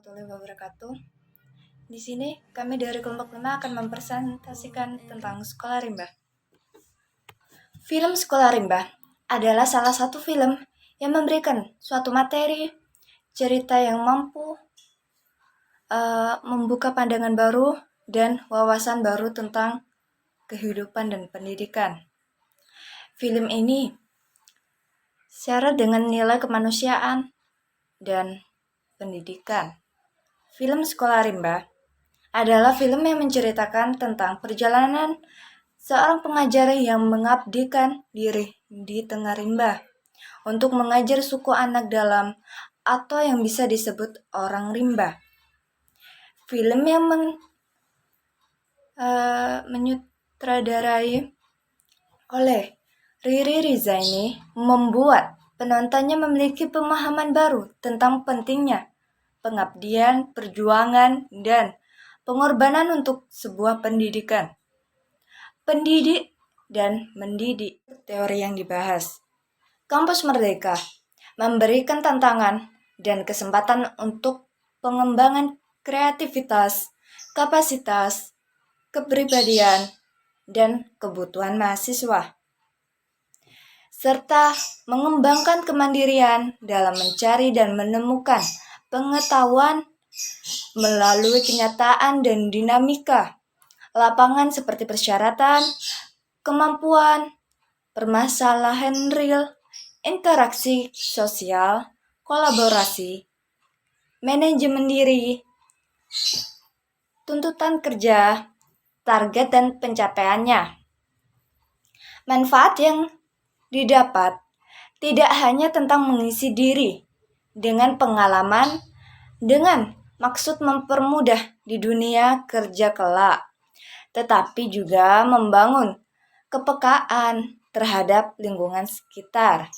warahmatullahi wabarakatuh. Di sini kami dari kelompok 5 akan mempresentasikan tentang Sekolah Rimba. Film Sekolah Rimba adalah salah satu film yang memberikan suatu materi, cerita yang mampu membuka pandangan baru dan wawasan baru tentang kehidupan dan pendidikan. Film ini syarat dengan nilai kemanusiaan dan pendidikan. Film Sekolah Rimba adalah film yang menceritakan tentang perjalanan seorang pengajar yang mengabdikan diri di tengah rimba untuk mengajar suku anak dalam atau yang bisa disebut orang rimba. Film yang menyutradarai oleh Riri Rizaini membuat penontonnya memiliki pemahaman baru tentang pentingnya pengabdian, perjuangan, dan pengorbanan untuk sebuah pendidikan. Pendidik dan mendidik. Teori yang dibahas. Kampus Merdeka memberikan tantangan dan kesempatan untuk pengembangan kreativitas, kapasitas, kepribadian, dan kebutuhan mahasiswa, serta mengembangkan kemandirian dalam mencari dan menemukan pengetahuan melalui kenyataan dan dinamika lapangan seperti persyaratan, kemampuan, permasalahan real, interaksi sosial, kolaborasi, manajemen diri, tuntutan kerja, target dan pencapaiannya. Manfaat yang didapat tidak hanya tentang mengisi diri dengan pengalaman dengan maksud mempermudah di dunia kerja kelak, tetapi juga membangun kepekaan terhadap lingkungan sekitar.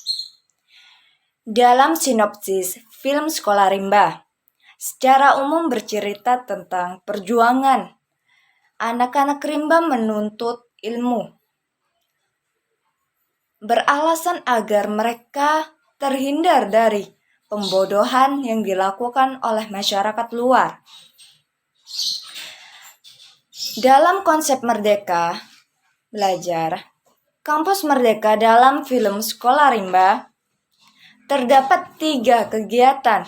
Dalam sinopsis film Sekolah Rimba, secara umum bercerita tentang perjuangan anak-anak rimba menuntut ilmu, beralasan agar mereka terhindar dari pembodohan yang dilakukan oleh masyarakat luar. Dalam konsep Merdeka Belajar, Kampus Merdeka dalam film Sekolah Rimba terdapat 3 kegiatan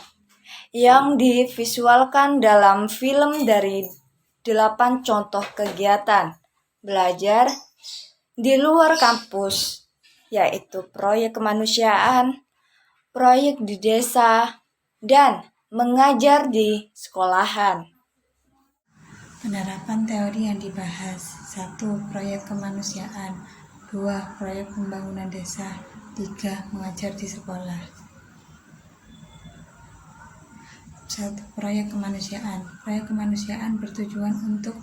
yang divisualkan dalam film dari 8 contoh kegiatan belajar di luar kampus, yaitu proyek kemanusiaan, proyek di desa, dan mengajar di sekolahan. Penerapan teori yang dibahas: 1. Proyek kemanusiaan. 2. Proyek pembangunan desa. 3. Mengajar di sekolah. 1. Proyek kemanusiaan. Proyek kemanusiaan bertujuan untuk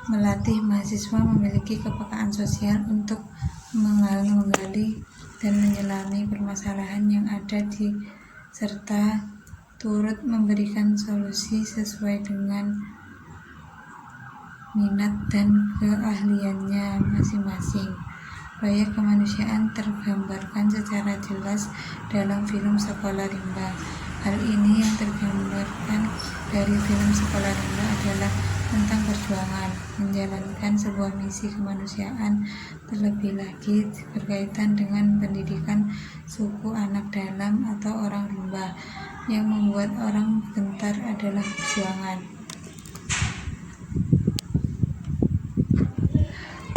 melatih mahasiswa memiliki kepekaan sosial untuk menggali dan menyelami permasalahan yang ada serta turut memberikan solusi sesuai dengan minat dan keahliannya masing-masing. Proyek kemanusiaan tergambarkan secara jelas dalam film Sekolah Rimba. Hal ini yang tergambarkan dari film Sekolah Rimba adalah tentang perjuangan menjalankan sebuah misi kemanusiaan, terlebih lagi berkaitan dengan pendidikan suku anak dalam atau orang rimba. Yang membuat orang gentar adalah perjuangan.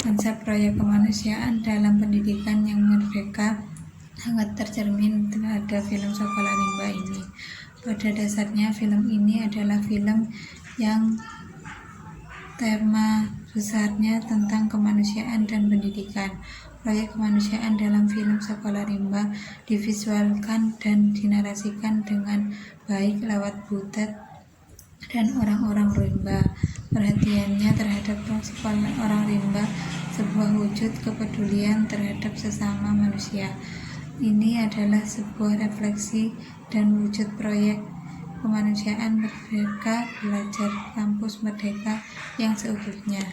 Konsep proyek kemanusiaan dalam pendidikan yang merdeka sangat tercermin pada film Sekolah Rimba ini. Pada dasarnya film ini adalah film yang tema besarnya tentang kemanusiaan dan pendidikan. Proyek kemanusiaan dalam film Sekolah Rimba divisualkan dan dinarasikan dengan baik lewat Butet dan orang-orang rimba. Perhatiannya terhadap sekolah orang rimba sebuah wujud kepedulian terhadap sesama manusia. Ini adalah sebuah refleksi dan wujud proyek kemanusiaan Merdeka Belajar Kampus Merdeka yang seutuhnya.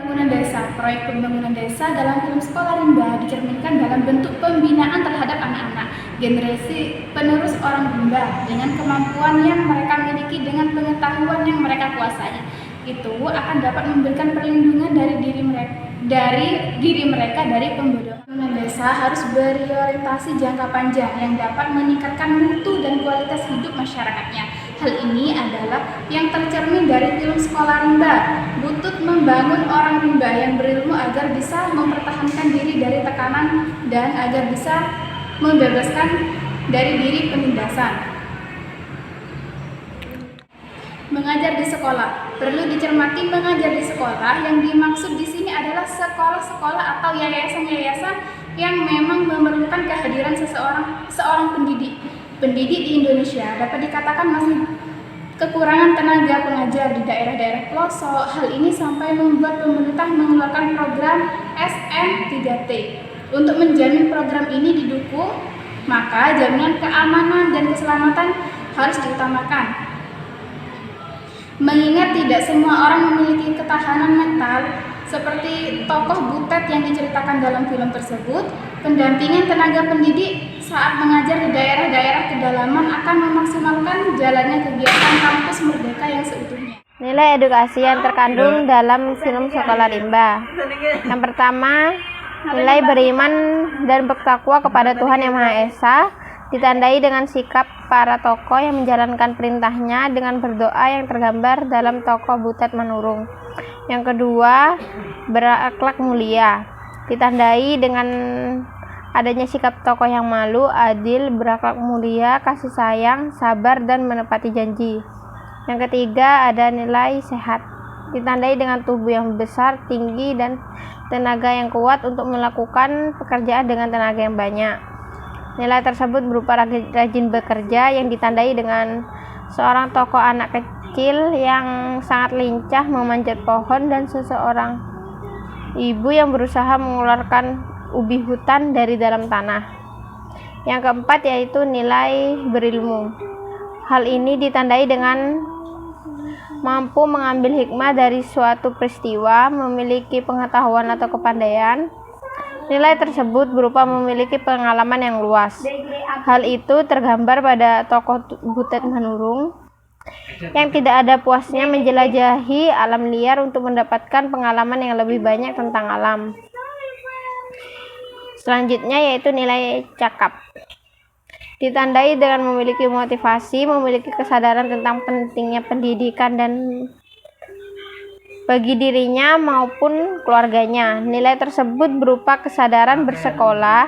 Pembangunan desa. Proyek pembangunan desa dalam film Sekolah Rimba dicerminkan dalam bentuk pembinaan terhadap anak-anak generasi penerus orang rimba dengan kemampuan yang mereka miliki dengan pengetahuan yang mereka kuasai. Itu akan dapat memberikan perlindungan dari diri mereka dari pembodohan. Pembangunan desa harus berorientasi jangka panjang yang dapat meningkatkan mutu dan kualitas hidup masyarakatnya. Hal ini adalah yang tercermin dari film Sekolah Rimba. Butut membangun orang rimba yang berilmu agar bisa mempertahankan diri dari tekanan dan agar bisa membebaskan dari diri penindasan. Mengajar di sekolah. Perlu dicermati mengajar di sekolah yang dimaksud di sini adalah sekolah-sekolah atau yayasan-yayasan yang memang memerlukan kehadiran seorang pendidik. Pendidik di Indonesia dapat dikatakan masih kekurangan tenaga pengajar di daerah-daerah pelosok. Hal ini sampai membuat pemerintah mengeluarkan program SN3T. Untuk menjamin program ini didukung, maka jaminan keamanan dan keselamatan harus diutamakan. Mengingat tidak semua orang memiliki ketahanan mental, seperti tokoh Butet yang diceritakan dalam film tersebut, pendampingan tenaga pendidik saat mengajar di daerah-daerah pedalaman akan memaksimalkan jalannya kegiatan kampus merdeka yang seutuhnya. Nilai edukasi yang terkandung dalam film Sekolah Rimba. Yang pertama, nilai beriman dan bertakwa kepada Tuhan Yang Maha Esa, ditandai dengan sikap para tokoh yang menjalankan perintahnya dengan berdoa yang tergambar dalam tokoh Butet Manurung. Yang kedua, berakhlak mulia, ditandai dengan adanya sikap tokoh yang malu, adil, berakhlak mulia, kasih sayang, sabar, dan menepati janji. Yang ketiga, ada nilai sehat, ditandai dengan tubuh yang besar, tinggi, dan tenaga yang kuat untuk melakukan pekerjaan dengan tenaga yang banyak. Nilai tersebut berupa rajin bekerja yang ditandai dengan seorang tokoh anak kecil yang sangat lincah memanjat pohon dan seseorang ibu yang berusaha mengeluarkan ubi hutan dari dalam tanah. Yang keempat yaitu nilai berilmu. Hal ini ditandai dengan mampu mengambil hikmah dari suatu peristiwa, memiliki pengetahuan atau kepandaian. Nilai tersebut berupa memiliki pengalaman yang luas. Hal itu tergambar pada tokoh Butet Manurung yang tidak ada puasnya menjelajahi alam liar untuk mendapatkan pengalaman yang lebih banyak tentang alam. Selanjutnya yaitu nilai cakap. Ditandai dengan memiliki motivasi, memiliki kesadaran tentang pentingnya pendidikan dan bagi dirinya maupun keluarganya. Nilai tersebut berupa kesadaran bersekolah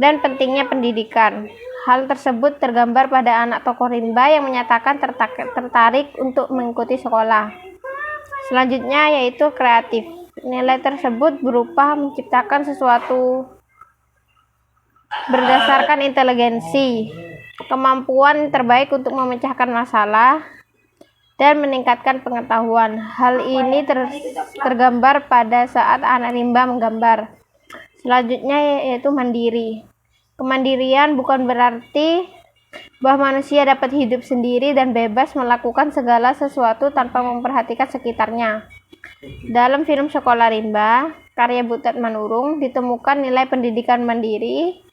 dan pentingnya pendidikan. Hal tersebut tergambar pada anak tokoh rimba yang menyatakan tertarik untuk mengikuti sekolah. Selanjutnya yaitu kreatif. Nilai tersebut berupa menciptakan sesuatu berdasarkan inteligensi, kemampuan terbaik untuk memecahkan masalah, dan meningkatkan pengetahuan. Hal ini tergambar pada saat anak rimba menggambar. Selanjutnya yaitu mandiri. Kemandirian bukan berarti bahwa manusia dapat hidup sendiri dan bebas melakukan segala sesuatu tanpa memperhatikan sekitarnya. Dalam film Sekolah Rimba, karya Butet Manurung, ditemukan nilai pendidikan mandiri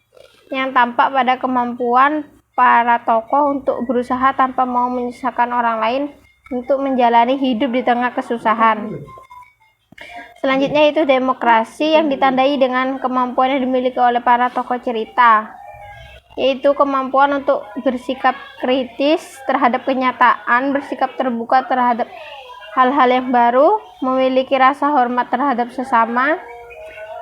yang tampak pada kemampuan para tokoh untuk berusaha tanpa mau menyusahkan orang lain untuk menjalani hidup di tengah kesusahan. Selanjutnya itu demokrasi yang ditandai dengan kemampuan yang dimiliki oleh para tokoh cerita, yaitu kemampuan untuk bersikap kritis terhadap kenyataan, bersikap terbuka terhadap hal-hal yang baru, memiliki rasa hormat terhadap sesama,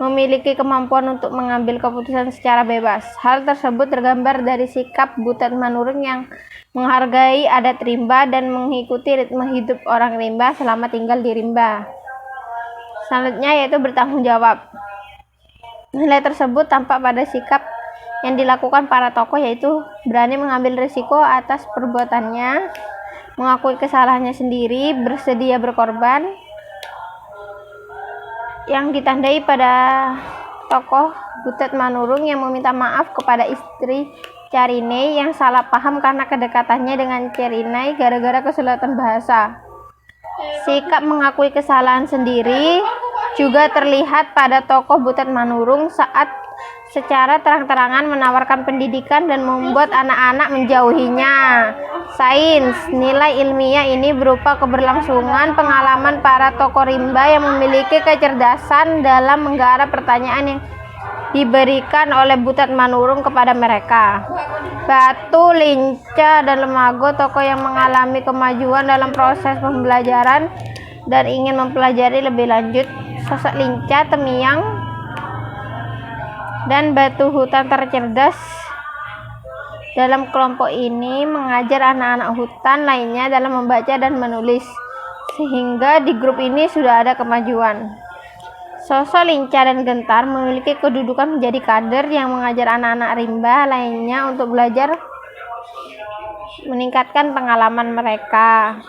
memiliki kemampuan untuk mengambil keputusan secara bebas. Hal tersebut tergambar dari sikap Butet Manurung yang menghargai adat rimba dan mengikuti ritme hidup orang rimba selama tinggal di rimba. Selanjutnya yaitu bertanggung jawab. Nilai tersebut tampak pada sikap yang dilakukan para tokoh, yaitu berani mengambil risiko atas perbuatannya, mengakui kesalahannya sendiri, bersedia berkorban, yang ditandai pada tokoh Butet Manurung yang meminta maaf kepada istri Carinay yang salah paham karena kedekatannya dengan Carinay gara-gara kesulitan bahasa. Sikap mengakui kesalahan sendiri juga terlihat pada tokoh Butet Manurung saat secara terang-terangan menawarkan pendidikan dan membuat anak-anak menjauhinya. Sains, nilai ilmiah ini berupa keberlangsungan pengalaman para tokoh rimba yang memiliki kecerdasan dalam menggarap pertanyaan yang diberikan oleh Butet Manurung kepada mereka. Batu, Linca, dan Lemago, tokoh yang mengalami kemajuan dalam proses pembelajaran dan ingin mempelajari lebih lanjut. Sosok Linca, Temiang, dan Batu Hutan tercerdas dalam kelompok ini mengajar anak-anak hutan lainnya dalam membaca dan menulis, sehingga di grup ini sudah ada kemajuan. Sosok Linca dan Gentar memiliki kedudukan menjadi kader yang mengajar anak-anak rimba lainnya untuk belajar meningkatkan pengalaman mereka.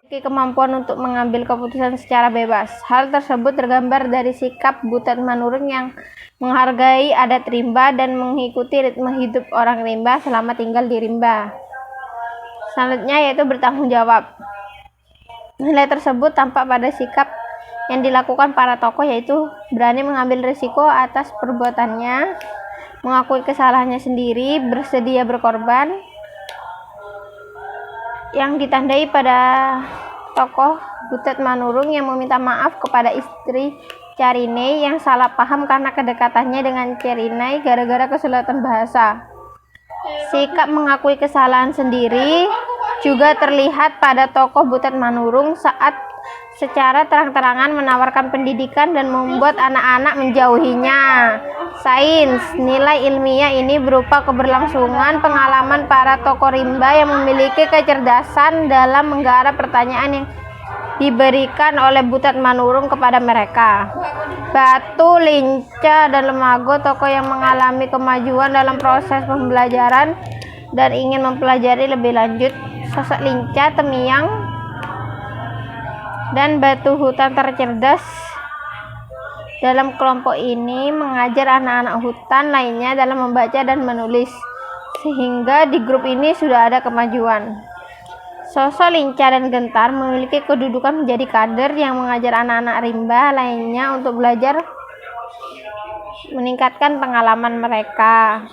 Memiliki kemampuan untuk mengambil keputusan secara bebas. Hal tersebut tergambar dari sikap Butet Manurung yang menghargai adat rimba dan mengikuti ritme hidup orang rimba selama tinggal di rimba. Selanjutnya yaitu bertanggung jawab. Nilai tersebut tampak pada sikap yang dilakukan para tokoh, yaitu berani mengambil risiko atas perbuatannya, mengakui kesalahannya sendiri, bersedia berkorban, yang ditandai pada tokoh Butet Manurung yang meminta maaf kepada istri Carinai yang salah paham karena kedekatannya dengan Carinai gara-gara kesulitan bahasa. Sikap mengakui kesalahan sendiri juga terlihat pada tokoh Butet Manurung saat secara terang-terangan menawarkan pendidikan dan membuat anak-anak menjauhinya. Sains, nilai ilmiah ini berupa keberlangsungan pengalaman para tokoh rimba yang memiliki kecerdasan dalam menggarap pertanyaan yang diberikan oleh Butet Manurung kepada mereka. Batu, Linca, dan Lemago, tokoh yang mengalami kemajuan dalam proses pembelajaran dan ingin mempelajari lebih lanjut. Sosok Linca, Temiang, dan Batu Hutan tercerdas dalam kelompok ini mengajar anak-anak hutan lainnya dalam membaca dan menulis, sehingga di grup ini sudah ada kemajuan. Sosok Linca dan Gentar memiliki kedudukan menjadi kader yang mengajar anak-anak rimba lainnya untuk belajar meningkatkan pengalaman mereka.